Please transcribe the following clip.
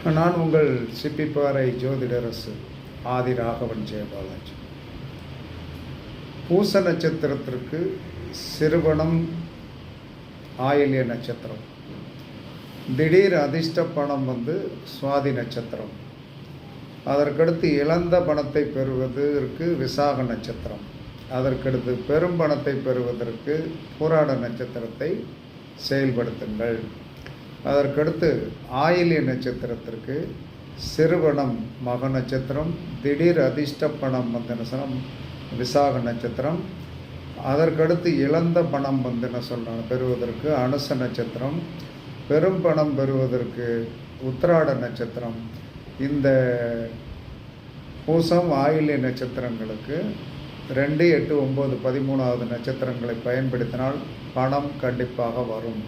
நான் உங்கள் சிப்பிப்பாறை ஜோதிடரசு ஆதி ராகவன் ஜெயபாலாஜி. பூச நட்சத்திரத்திற்கு சிறுபணம் ஆயில்ய நட்சத்திரம், திடீர் அதிர்ஷ்ட பணம் சுவாதி நட்சத்திரம், அதற்கடுத்து இழந்த பணத்தை பெறுவதற்கு விசாக நட்சத்திரம், அதற்கடுத்து பெரும் பணத்தை பெறுவதற்கு பூராட நட்சத்திரத்தை செயல்படுத்துங்கள். அதற்கடுத்து ஆயில்ய நட்சத்திரத்திற்கு சிறுபணம் மக நட்சத்திரம், திடீர் அதிர்ஷ்ட பணம் விசாக நட்சத்திரம், அதற்கடுத்து இழந்த பணம் பெறுவதற்கு அனுச நட்சத்திரம், பெரும் பணம் பெறுவதற்கு உத்திராட நட்சத்திரம். இந்த பூசம் ஆயில்ய நட்சத்திரங்களுக்கு 2, 8, 9, 13வது நட்சத்திரங்களை பயன்படுத்தினால் பணம் கண்டிப்பாக வரும்.